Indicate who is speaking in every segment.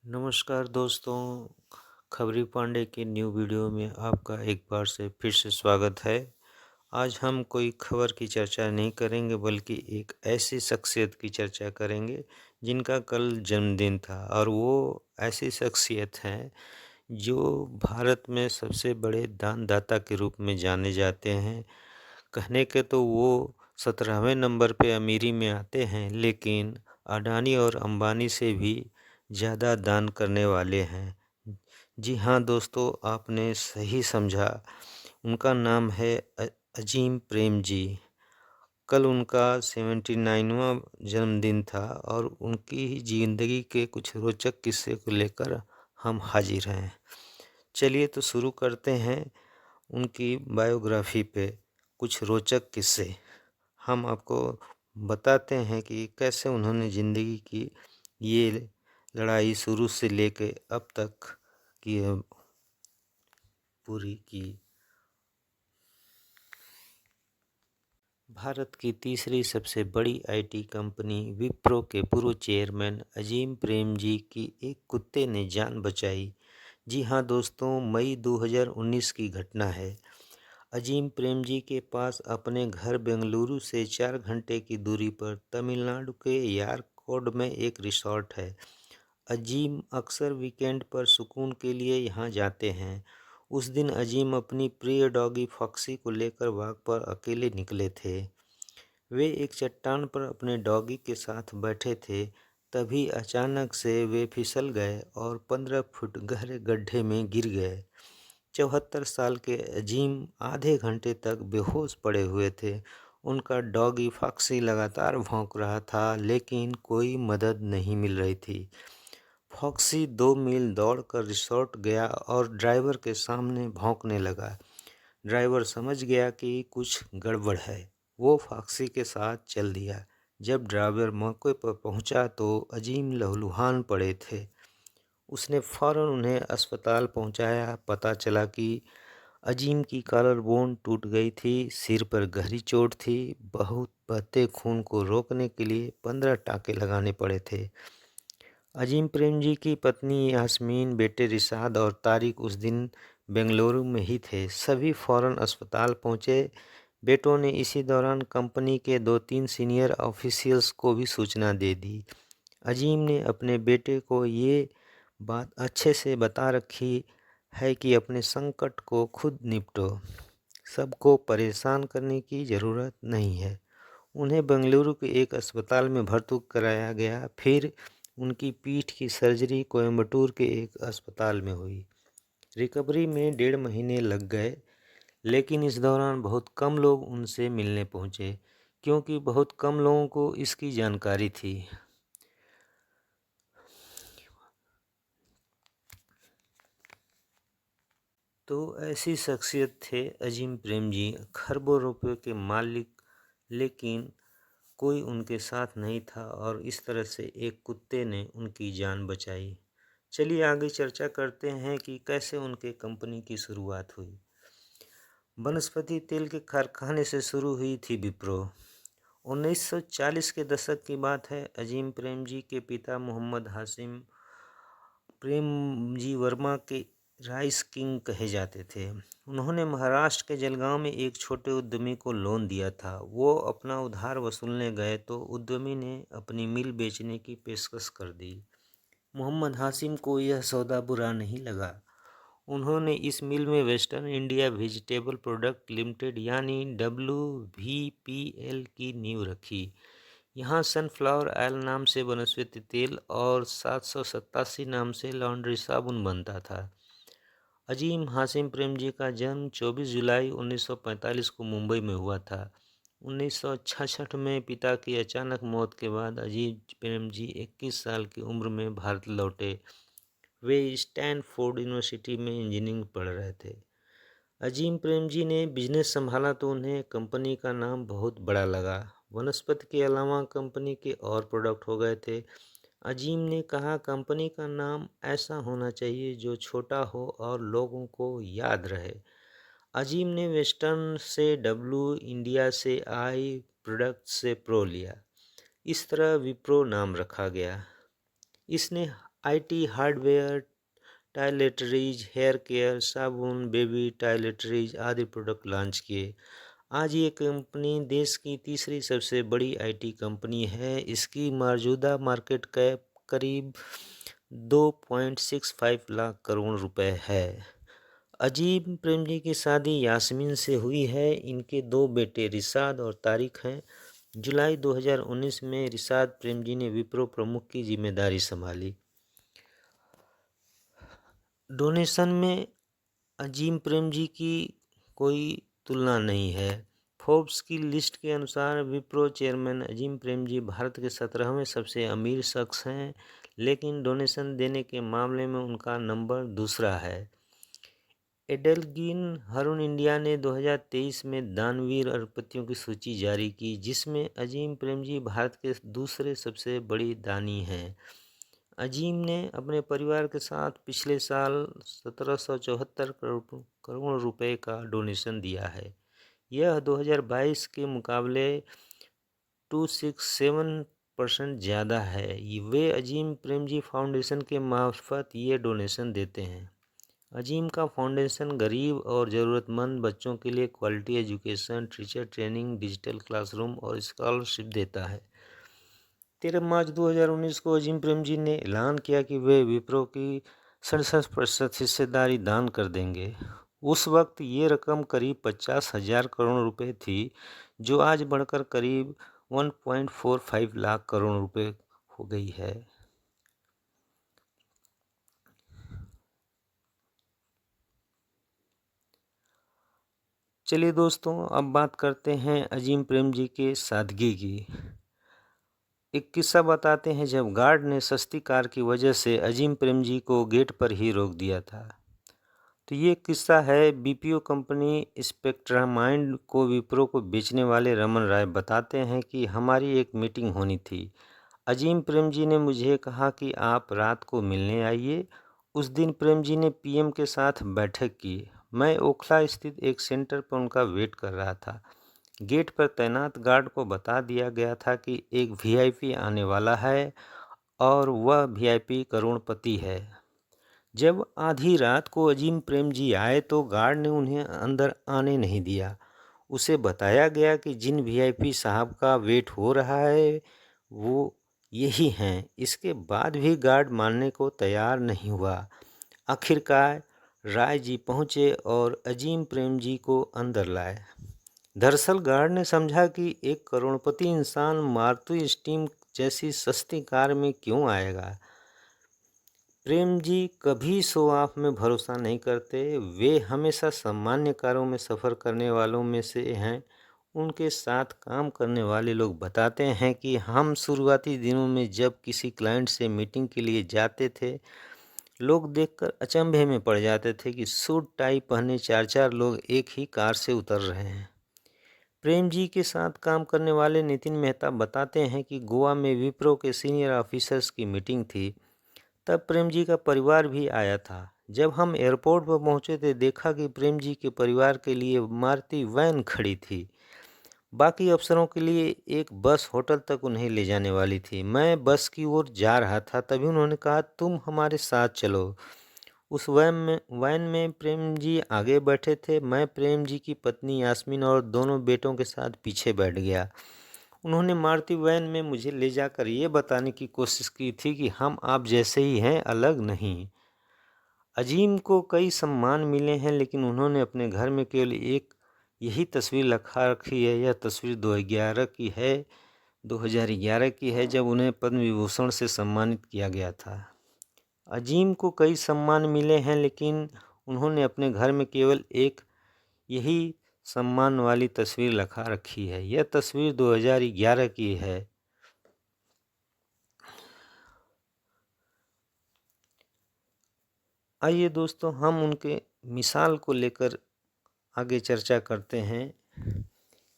Speaker 1: नमस्कार दोस्तों, खबरी पांडे के न्यू वीडियो में आपका एक बार से फिर से स्वागत है। आज हम कोई खबर की चर्चा नहीं करेंगे बल्कि एक ऐसी शख्सियत की चर्चा करेंगे जिनका कल जन्मदिन था और वो ऐसी शख्सियत हैं जो भारत में सबसे बड़े दानदाता के रूप में जाने जाते हैं। कहने के तो वो 17वें नंबर पे अमीरी में आते हैं, लेकिन अडानी और अंबानी से भी ज़्यादा दान करने वाले हैं। जी हाँ दोस्तों, आपने सही समझा। उनका नाम है अजीम प्रेम जी। कल उनका 79वां जन्मदिन था और उनकी ही ज़िंदगी के कुछ रोचक किस्से को लेकर हम हाजिर हैं। चलिए तो शुरू करते हैं उनकी बायोग्राफी पे कुछ रोचक किस्से। हम आपको बताते हैं कि कैसे उन्होंने ज़िंदगी की ये लड़ाई शुरू से लेके अब तक की पूरी की। भारत की तीसरी सबसे बड़ी आईटी कंपनी विप्रो के पूर्व चेयरमैन अजीम प्रेम जी की एक कुत्ते ने जान बचाई। जी हाँ दोस्तों, मई 2019 की घटना है। अजीम प्रेम जी के पास अपने घर बेंगलुरु से 4 घंटे की दूरी पर तमिलनाडु के यारकोड में एक रिसॉर्ट है। अजीम अक्सर वीकेंड पर सुकून के लिए यहाँ जाते हैं। उस दिन अजीम अपनी प्रिय डॉगी फॉक्सी को लेकर वॉक पर अकेले निकले थे। वे एक चट्टान पर अपने डॉगी के साथ बैठे थे, तभी अचानक से वे फिसल गए और 15 फुट गहरे गड्ढे में गिर गए। 74 साल के अजीम आधे घंटे तक बेहोश पड़े हुए थे। उनका डॉगी फॉक्सी लगातार भौंक रहा था, लेकिन कोई मदद नहीं मिल रही थी। फॉक्सी 2 मील दौड़कर रिसॉर्ट गया और ड्राइवर के सामने भौंकने लगा। ड्राइवर समझ गया कि कुछ गड़बड़ है। वो फॉक्सी के साथ चल दिया। जब ड्राइवर मौके पर पहुंचा तो अजीम लहूलुहान पड़े थे। उसने फौरन उन्हें अस्पताल पहुंचाया। पता चला कि अजीम की कॉलर बोन टूट गई थी, सिर पर गहरी चोट थी। बहुत बहते खून को रोकने के लिए 15 टाँके लगाने पड़े थे। अजीम प्रेम जी की पत्नी यास्मीन, बेटे रिशाद और तारिक उस दिन बेंगलुरु में ही थे। सभी फौरन अस्पताल पहुंचे। बेटों ने इसी दौरान कंपनी के 2-3 सीनियर ऑफिशियल्स को भी सूचना दे दी। अजीम ने अपने बेटे को ये बात अच्छे से बता रखी है कि अपने संकट को खुद निपटो, सबको परेशान करने की ज़रूरत नहीं है। उन्हें बेंगलुरु के एक अस्पताल में भर्ती कराया गया। फिर उनकी पीठ की सर्जरी कोयम्बटूर के एक अस्पताल में हुई। रिकवरी में 1.5 महीने लग गए, लेकिन इस दौरान बहुत कम लोग उनसे मिलने पहुंचे, क्योंकि बहुत कम लोगों को इसकी जानकारी थी। तो ऐसी शख्सियत थे अजीम प्रेम जी, खरबों रुपए के मालिक, लेकिन कोई उनके साथ नहीं था और इस तरह से एक कुत्ते ने उनकी जान बचाई। चलिए आगे चर्चा करते हैं कि कैसे उनके कंपनी की शुरुआत हुई। वनस्पति तेल के कारखाने से शुरू हुई थी विप्रो। 1940 के दशक की बात है। अजीम प्रेम जी के पिता मोहम्मद हाशिम प्रेम जी वर्मा के राइस किंग कहे जाते थे। उन्होंने महाराष्ट्र के जलगांव में एक छोटे उद्यमी को लोन दिया था। वो अपना उधार वसूलने गए तो उद्यमी ने अपनी मिल बेचने की पेशकश कर दी। मोहम्मद हाशिम को यह सौदा बुरा नहीं लगा। उन्होंने इस मिल में western India vegetable product limited यानी WVPL की नींव रखी। यहाँ सनफ्लावर ऑयल नाम से वनस्पति तेल और 787 नाम से लॉन्ड्री साबुन बनता था। अजीम हाशिम प्रेम जी का जन्म 24 जुलाई 1945 को मुंबई में हुआ था। 1966 में पिता की अचानक मौत के बाद अजीम प्रेम जी 21 साल की उम्र में भारत लौटे। वे स्टैनफोर्ड यूनिवर्सिटी में इंजीनियरिंग पढ़ रहे थे। अजीम प्रेम जी ने बिजनेस संभाला तो उन्हें कंपनी का नाम बहुत बड़ा लगा। वनस्पति के अलावा कंपनी के और प्रोडक्ट हो गए थे। अजीम ने कहा, कंपनी का नाम ऐसा होना चाहिए जो छोटा हो और लोगों को याद रहे। अजीम ने वेस्टर्न से डब्ल्यू, इंडिया से आई, प्रोडक्ट से प्रो लिया। इस तरह विप्रो नाम रखा गया। इसने IT hardware, toiletries, hair care, साबुन, बेबी टॉयलेटरीज आदि प्रोडक्ट लॉन्च किए। आज ये कंपनी देश की तीसरी सबसे बड़ी आईटी कंपनी है। इसकी मौजूदा मार्केट कैप करीब 2.65 लाख करोड़ रुपए है। अजीम प्रेमजी की शादी यास्मीन से हुई है। इनके दो बेटे रिशाद और तारिक हैं। जुलाई 2019 में रिशाद प्रेमजी ने विप्रो प्रमुख की जिम्मेदारी संभाली। डोनेशन में अजीम प्रेमजी की कोई तुलना नहीं है। फोर्ब्स की लिस्ट के अनुसार विप्रो चेयरमैन अजीम प्रेमजी भारत के 17वें सबसे अमीर शख्स हैं, लेकिन डोनेशन देने के मामले में उनका नंबर दूसरा है। एडेलगिन हरुन इंडिया ने 2023 में दानवीर अरबपतियों की सूची जारी की, जिसमें अजीम प्रेमजी भारत के दूसरे सबसे बड़ी दानी हैं। अजीम ने अपने परिवार के साथ पिछले साल 1774 करोड़ रुपए का डोनेशन दिया है। यह 2022 के मुकाबले 267% ज़्यादा है। वे अजीम प्रेमजी फाउंडेशन के मार्फत ये डोनेशन देते हैं। अजीम का फाउंडेशन गरीब और ज़रूरतमंद बच्चों के लिए quality education, teacher training, digital classroom और स्कॉलरशिप देता है। 13 मार्च 2019 को अजीम प्रेमजी ने ऐलान किया कि वे विप्रो की 67% हिस्सेदारी दान कर देंगे। उस वक्त ये रकम करीब 50,000 करोड़ रुपए थी, जो आज बढ़कर करीब 1.45 लाख करोड़ रुपए हो गई है। चलिए दोस्तों, अब बात करते हैं अजीम प्रेमजी के सादगी की। एक किस्सा बताते हैं। जब गार्ड ने सस्ती कार की वजह से अजीम प्रेमजी को गेट पर ही रोक दिया था। तो ये किस्सा है। बीपीओ कंपनी स्पेक्ट्रामाइंड को विप्रो को बेचने वाले रमन राय बताते हैं कि हमारी एक मीटिंग होनी थी। अजीम प्रेमजी ने मुझे कहा कि आप रात को मिलने आइए। उस दिन प्रेमजी ने पीएम के साथ बैठक की। मैं ओखला स्थित एक सेंटर पर उनका वेट कर रहा था। गेट पर तैनात गार्ड को बता दिया गया था कि एक वीआईपी आने वाला है और वह वीआईपी करोड़पति है। जब आधी रात को अजीम प्रेमजी आए तो गार्ड ने उन्हें अंदर आने नहीं दिया। उसे बताया गया कि जिन वीआईपी साहब का वेट हो रहा है वो यही हैं। इसके बाद भी गार्ड मानने को तैयार नहीं हुआ। आखिरकार राय जी पहुँचे और अजीम प्रेमजी को अंदर लाए। दरअसल गार्ड ने समझा कि एक करोड़पति इंसान मारुति स्टीम जैसी सस्ती कार में क्यों आएगा। प्रेम जी कभी शो ऑफ में भरोसा नहीं करते। वे हमेशा सामान्य कारों में सफ़र करने वालों में से हैं। उनके साथ काम करने वाले लोग बताते हैं कि हम शुरुआती दिनों में जब किसी क्लाइंट से मीटिंग के लिए जाते थे, लोग देखकर अचंभे में पड़ जाते थे कि सूट टाई पहने 4-4 लोग एक ही कार से उतर रहे हैं। प्रेम जी के साथ काम करने वाले नितिन मेहता बताते हैं कि गोवा में विप्रो के सीनियर ऑफिसर्स की मीटिंग थी। तब प्रेम जी का परिवार भी आया था। जब हम एयरपोर्ट पर पहुंचे तो देखा कि प्रेम जी के परिवार के लिए मारुति वैन खड़ी थी। बाकी अफसरों के लिए एक बस होटल तक उन्हें ले जाने वाली थी। मैं बस की ओर जा रहा था, तभी उन्होंने कहा, तुम हमारे साथ चलो। उस वैन में प्रेम जी आगे बैठे थे। मैं प्रेम जी की पत्नी यास्मीन और दोनों बेटों के साथ पीछे बैठ गया। उन्होंने मारुति वैन में मुझे ले जाकर ये बताने की कोशिश की थी कि हम आप जैसे ही हैं, अलग नहीं। अजीम को कई सम्मान मिले हैं, लेकिन उन्होंने अपने घर में केवल एक यही तस्वीर लगा रखी है। यह तस्वीर 2011 की है, जब उन्हें पद्म विभूषण से सम्मानित किया गया था। अजीम को कई सम्मान मिले हैं, लेकिन उन्होंने अपने घर में केवल एक यही सम्मान वाली तस्वीर लगा रखी है। यह तस्वीर 2011 की है। आइए दोस्तों, हम उनके मिसाल को लेकर आगे चर्चा करते हैं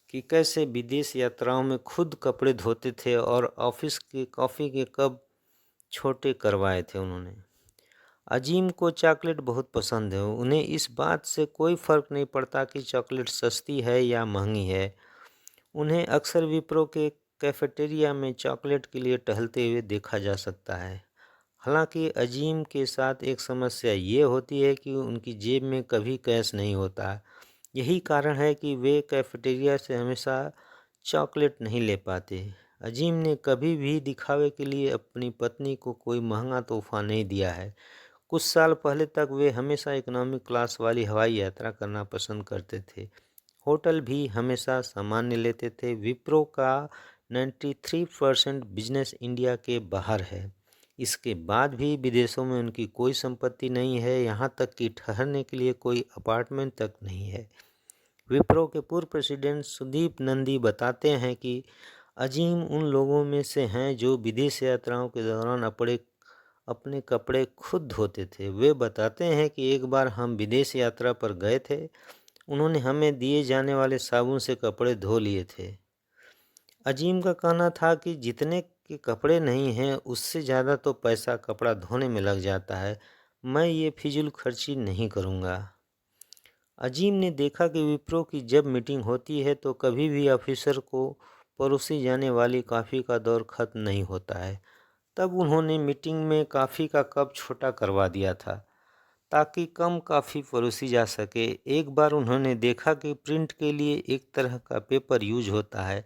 Speaker 1: कि कैसे विदेश यात्राओं में खुद कपड़े धोते थे और ऑफिस के कॉफ़ी के कप छोटे करवाए थे उन्होंने। अजीम को चॉकलेट बहुत पसंद है। उन्हें इस बात से कोई फ़र्क नहीं पड़ता कि चॉकलेट सस्ती है या महंगी है। उन्हें अक्सर विप्रो के कैफेटेरिया में चॉकलेट के लिए टहलते हुए देखा जा सकता है। हालांकि अजीम के साथ एक समस्या ये होती है कि उनकी जेब में कभी कैश नहीं होता। यही कारण है कि वे कैफेटेरिया से हमेशा चॉकलेट नहीं ले पाते। अजीम ने कभी भी दिखावे के लिए अपनी पत्नी को कोई महंगा तोहफा नहीं दिया है। कुछ साल पहले तक वे हमेशा इकोनॉमिक क्लास वाली हवाई यात्रा करना पसंद करते थे। होटल भी हमेशा सामान्य लेते थे। विप्रो का 93% बिजनेस इंडिया के बाहर है। इसके बाद भी विदेशों में उनकी कोई संपत्ति नहीं है, यहाँ तक कि ठहरने के लिए कोई अपार्टमेंट तक नहीं है। विप्रो के पूर्व प्रेसिडेंट सुदीप नंदी बताते हैं कि अजीम उन लोगों में से हैं जो विदेश यात्राओं के दौरान अपने कपड़े खुद धोते थे। वे बताते हैं कि एक बार हम विदेश यात्रा पर गए थे, उन्होंने हमें दिए जाने वाले साबुन से कपड़े धो लिए थे। अजीम का कहना था कि जितने के कपड़े नहीं हैं उससे ज़्यादा तो पैसा कपड़ा धोने में लग जाता है, मैं ये फिजूल खर्ची नहीं करूँगा। अजीम ने देखा कि विप्रो की जब मीटिंग होती है तो कभी भी ऑफिसर को परोसी जाने वाली कॉफ़ी का दौर खत्म नहीं होता है। तब उन्होंने मीटिंग में कॉफ़ी का कप छोटा करवा दिया था ताकि कम कॉफ़ी परोसी जा सके। एक बार उन्होंने देखा कि प्रिंट के लिए एक तरह का पेपर यूज होता है।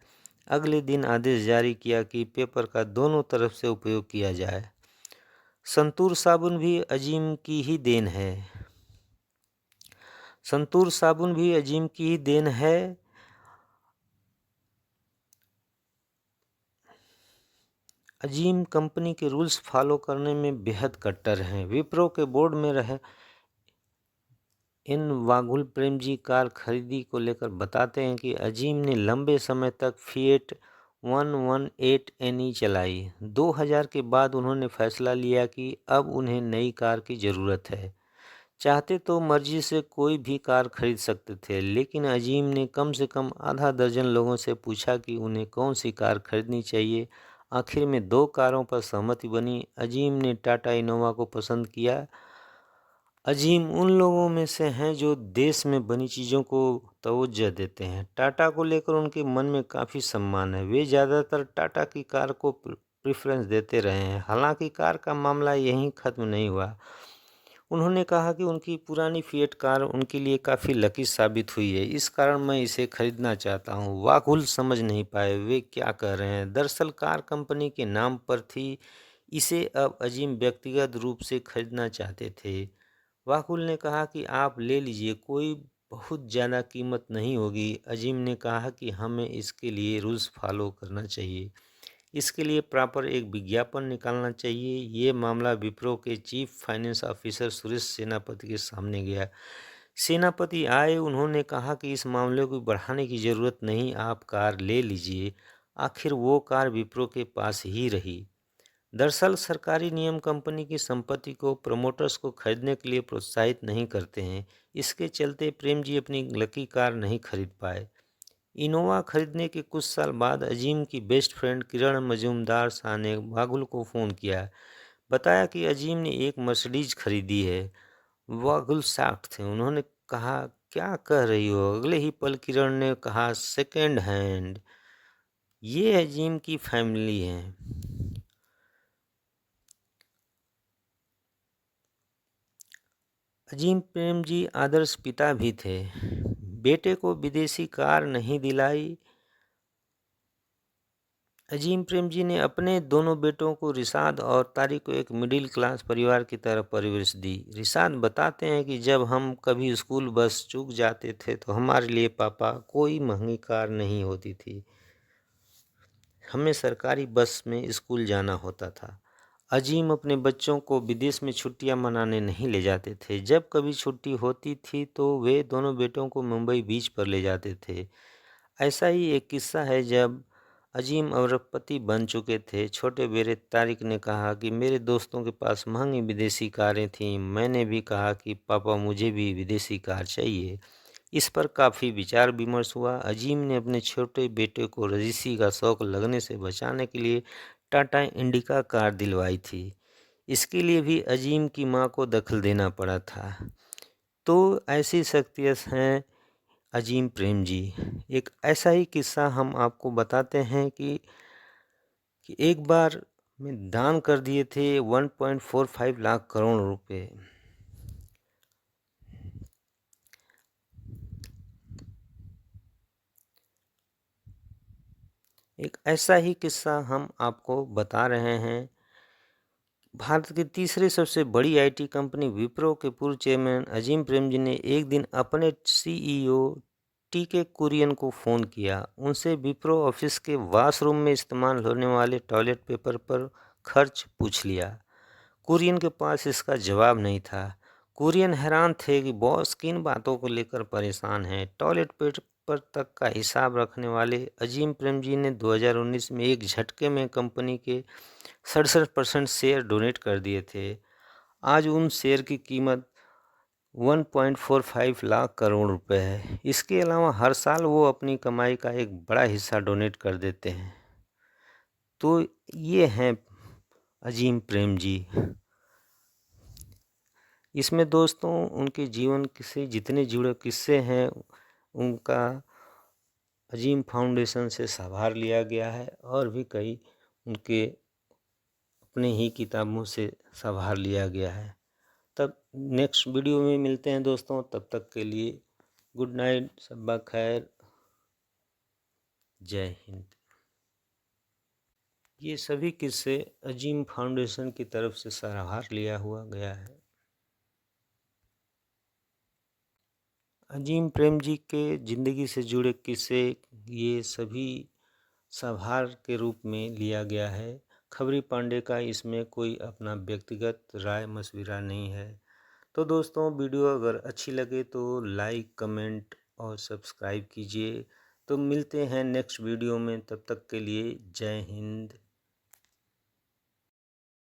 Speaker 1: अगले दिन आदेश जारी किया कि पेपर का दोनों तरफ से उपयोग किया जाए। संतूर साबुन भी अजीम की ही देन है। संतूर साबुन भी अजीम की ही देन है। अजीम कंपनी के रूल्स फॉलो करने में बेहद कट्टर हैं। विप्रो के बोर्ड में रहे इन वाघुल प्रेम जी कार खरीदी को लेकर बताते हैं कि अजीम ने लंबे समय तक फिएट 118 एनी चलाई। 2000 के बाद उन्होंने फैसला लिया कि अब उन्हें नई कार की ज़रूरत है। चाहते तो मर्जी से कोई भी कार खरीद सकते थे, लेकिन अजीम ने कम से कम आधा दर्जन लोगों से पूछा कि उन्हें कौन सी कार खरीदनी चाहिए। आखिर में 2 कारों पर सहमति बनी। अजीम ने टाटा इनोवा को पसंद किया। अजीम उन लोगों में से हैं जो देश में बनी चीज़ों को तवज्जो देते हैं। टाटा को लेकर उनके मन में काफ़ी सम्मान है। वे ज़्यादातर टाटा की कार को प्रेफरेंस देते रहे हैं। हालांकि कार का मामला यहीं ख़त्म नहीं हुआ। उन्होंने कहा कि उनकी पुरानी फिएट कार उनके लिए काफ़ी लकी साबित हुई है, इस कारण मैं इसे खरीदना चाहता हूँ। वाकुल समझ नहीं पाए वे क्या कह रहे हैं। दरअसल कार कंपनी के नाम पर थी, इसे अब अजीम व्यक्तिगत रूप से खरीदना चाहते थे। वाकुल ने कहा कि आप ले लीजिए, कोई बहुत ज़्यादा कीमत नहीं होगी। अजीम ने कहा कि हमें इसके लिए रूल्स फॉलो करना चाहिए, इसके लिए प्रॉपर एक विज्ञापन निकालना चाहिए। ये मामला विप्रो के चीफ फाइनेंस ऑफिसर सुरेश सेनापति के सामने गया। सेनापति आए, उन्होंने कहा कि इस मामले को बढ़ाने की ज़रूरत नहीं, आप कार ले लीजिए। आखिर वो कार विप्रो के पास ही रही। दरअसल सरकारी नियम कंपनी की संपत्ति को प्रमोटर्स को खरीदने के लिए प्रोत्साहित नहीं करते हैं। इसके चलते प्रेम जी अपनी लकी कार नहीं खरीद पाए। इनोवा खरीदने के कुछ साल बाद अजीम की बेस्ट फ्रेंड किरण मजूमदार शाह ने वागुल को फ़ोन किया, बताया कि अजीम ने एक मर्सिडीज खरीदी है। वागुल शॉक्ड थे। उन्होंने कहा, क्या कह रही हो? अगले ही पल किरण ने कहा, सेकेंड हैंड। ये अजीम की फैमिली है। अजीम प्रेम जी आदर्श पिता भी थे। बेटे को विदेशी कार नहीं दिलाई। अजीम प्रेम जी ने अपने दोनों बेटों को, रिशाद और तारिक को, एक मिडिल क्लास परिवार की तरह परवरिश दी। रिशाद बताते हैं कि जब हम कभी स्कूल बस चूक जाते थे तो हमारे लिए पापा कोई महंगी कार नहीं होती थी, हमें सरकारी बस में स्कूल जाना होता था। अजीम अपने बच्चों को विदेश में छुट्टियां मनाने नहीं ले जाते थे। जब कभी छुट्टी होती थी तो वे दोनों बेटों को मुंबई बीच पर ले जाते थे। ऐसा ही एक किस्सा है, जब अजीम अरबपति बन चुके थे, छोटे बेटे तारिक ने कहा कि मेरे दोस्तों के पास महंगी विदेशी कारें थीं। मैंने भी कहा कि पापा मुझे भी विदेशी कार चाहिए। इस पर काफ़ी विचार विमर्श हुआ। अजीम ने अपने छोटे बेटे को रजीसी का शौक लगने से बचाने के लिए टाटा इंडिका कार दिलवाई थी। इसके लिए भी अजीम की मां को दखल देना पड़ा था। तो ऐसी शख्सियत हैं अजीम प्रेम जी। एक ऐसा ही किस्सा हम आपको बताते हैं कि एक बार में दान कर दिए थे 1.45 लाख करोड़ रुपए। एक ऐसा ही किस्सा हम आपको बता रहे हैं। भारत की तीसरी सबसे बड़ी आईटी कंपनी विप्रो के पूर्व चेयरमैन अजीम प्रेमजी ने एक दिन अपने सीईओ टीके कुरियन को फ़ोन किया। उनसे विप्रो ऑफिस के वॉशरूम में इस्तेमाल होने वाले टॉयलेट पेपर पर खर्च पूछ लिया। कुरियन के पास इसका जवाब नहीं था। कुरियन हैरान थे कि बॉस किन बातों को लेकर परेशान है। टॉयलेट पेपर तक का हिसाब रखने वाले अजीम प्रेमजी ने 2019 में एक झटके में कंपनी के 67% शेयर डोनेट कर दिए थे। आज उन शेयर की कीमत 1.45 लाख करोड़ रुपए है। इसके अलावा हर साल वो अपनी कमाई का एक बड़ा हिस्सा डोनेट कर देते हैं। तो ये हैं अजीम प्रेम जी। इसमें दोस्तों उनके जीवन से जितने जुड़े किस्से हैं उनका अजीम फाउंडेशन से संभार लिया गया है और भी कई उनके अपने ही किताबों से संभार लिया गया है। तब नेक्स्ट वीडियो में मिलते हैं दोस्तों, तब तक के लिए गुड नाइट, शब्बा खैर, जय हिंद। ये सभी किस्से अजीम फाउंडेशन की तरफ से संभार लिया हुआ गया है। अजीम प्रेम जी के ज़िंदगी से जुड़े किस्से ये सभी संभार के रूप में लिया गया है। खबरी पांडे का इसमें कोई अपना व्यक्तिगत राय मशविरा नहीं है। तो दोस्तों वीडियो अगर अच्छी लगे तो लाइक, कमेंट और सब्सक्राइब कीजिए। तो मिलते हैं नेक्स्ट वीडियो में, तब तक के लिए जय हिंद।